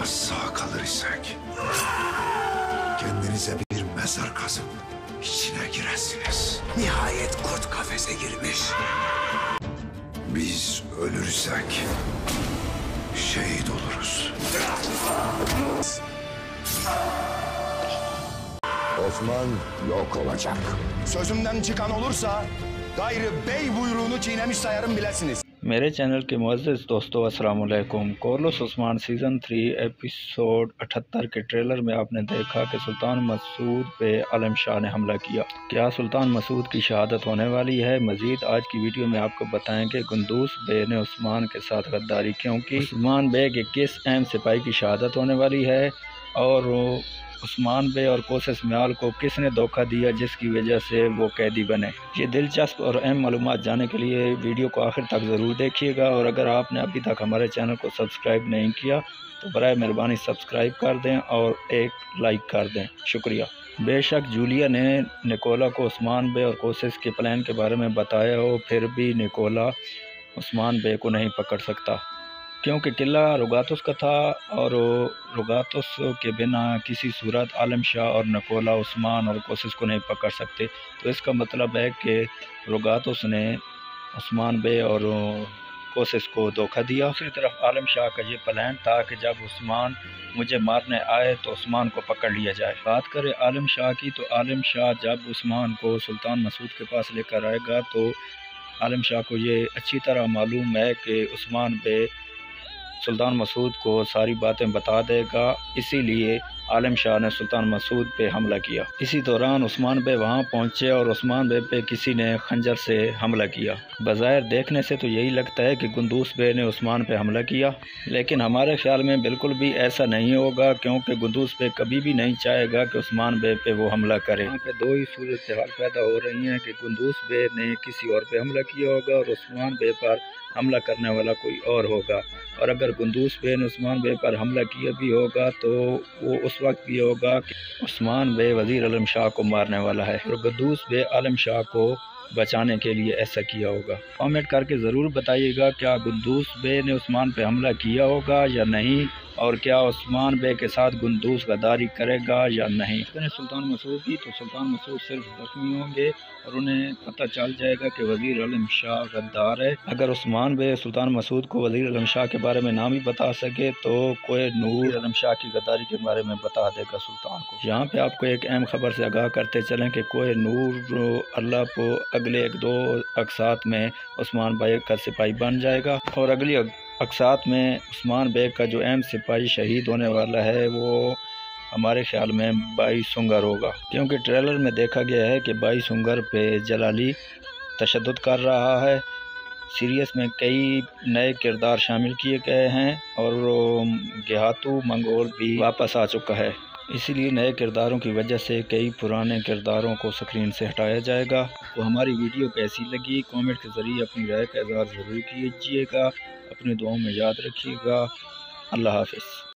Ama sağ kalır isek kendinize bir mezar kazıp içine giresiniz. Nihayet kurt kafese girmiş. Biz ölürsek şehit oluruz. Osman yok olacak. Sözümden çıkan olursa gayrı bey buyruğunu çiğnemiş sayarım bilesiniz. मेरे channel के मुअज़्ज़िज़ दोस्तों अस्सलाम वालेकुम। कोरलोस Usman season 3 episode 78 के trailer में आपने देखा कि सुल्तान मसूद पे आलम शाह ने हमला किया। क्या सुल्तान मसूद की शहादत होने वाली है? मज़ीद आज की वीडियो में आपको बताएंगे कुंदूस बे ने उस्मान के साथ गद्दारी क्यों की, उस्मान बे के किस अहम सिपाही की शहादत होने वाली है, और उस्मान बे और कोसेस म्याल को किसने धोखा दिया जिसकी वजह से वो कैदी बने। ये दिलचस्प और अहम मालूमात जानने के लिए वीडियो को आखिर तक ज़रूर देखिएगा, और अगर आपने अभी तक हमारे चैनल को सब्सक्राइब नहीं किया तो बराए मेहरबानी सब्सक्राइब कर दें और एक लाइक कर दें, शुक्रिया। बेशक जूलिया ने निकोला को उस्मान बे और कोसेस के प्लान के बारे में बताया हो, फिर भी निकोला उस्मान बे को नहीं पकड़ सकता क्योंकि किला रुगातुस का था, और रुगातुस के बिना किसी सूरत आलम शाह और निकोला उस्मान और कोसेस को नहीं पकड़ सकते। तो इसका मतलब है कि रुगातुस ने उस्मान बे और कोसेस को धोखा दिया। दूसरी तरफ आलम शाह का ये प्लान था कि जब उस्मान मुझे मारने आए तो उस्मान को पकड़ लिया जाए। बात करें आलम शाह की, तो आलम शाह जब उस्मान को सुल्तान मसूद के पास लेकर आएगा तो आलम शाह को ये अच्छी तरह मालूम है कि उस्मान बे सुल्तान मसूद को सारी बातें बता देगा, इसीलिए आलम शाह ने सुल्तान मसूद पे हमला किया। इसी दौरान उस्मान बे वहाँ पहुँचे और उस्मान बे पे किसी ने खंजर से हमला किया। बज़ाहिर देखने से तो यही लगता है कि कुंदूस बे ने उस्मान पे हमला किया, लेकिन हमारे ख्याल में बिल्कुल भी ऐसा नहीं होगा, क्योंकि कुंदूस बे कभी भी नहीं चाहेगा कि उस्मान बे पे वो हमला करे। यहाँ पे दो ही सूरत हाल पैदा हो रही हैं कि कुंदूस बे ने किसी और पे हमला किया होगा और उस्मान बे पर हमला करने वाला कोई और होगा, और अगर कुंदूस बे ने उस्मान बे पर हमला किया भी होगा तो वो उस वक्त भी होगा कि उस्मान बे वज़ीर आलम शाह को मारने वाला है और कुंदूस बे आलम शाह को बचाने के लिए ऐसा किया होगा। कमेंट करके ज़रूर बताइएगा क्या कुंदूस बे ने उस्मान पे हमला किया होगा या नहीं, और क्या उस्मान बे के साथ कुंदूस गद्दारी करेगा या नहीं। अगर सुल्तान मसूद की तो सुल्तान मसूद सिर्फ जख्मी होंगे और उन्हें पता चल जाएगा कि वज़ीर आलम शाह गद्दार है। अगर उस्मान बे सुल्तान मसूद को वज़ीर आलम शाह के बारे में नाम ही बता सके तो कोई नूर आलम शाह की गद्दारी के बारे में बता देगा सुल्तान को। यहाँ पे आपको एक अहम खबर से आगाह करते चलें कि कोई नूर अल्लाह को अगले 1-2 अक़सात में उस्मान बे का सिपाही बन जाएगा, और अगली अक़सात में उस्मान बे का जो अहम सिपाही शहीद होने वाला है वो हमारे ख्याल में बाई सुंगर होगा, क्योंकि ट्रेलर में देखा गया है कि बाई सुंगर पे जलाली तशद्दुद कर रहा है। सीरीज़ में कई नए किरदार शामिल किए गए हैं और गेहातू मंगोल भी वापस आ चुका है, इसीलिए नए किरदारों की वजह से कई पुराने किरदारों को स्क्रीन से हटाया जाएगा। तो हमारी वीडियो कैसी लगी कमेंट के ज़रिए अपनी राय का इज़हार ज़रूर कीजिएगा। अपनी दुआओं में याद रखिएगा। अल्लाह हाफ़िज़।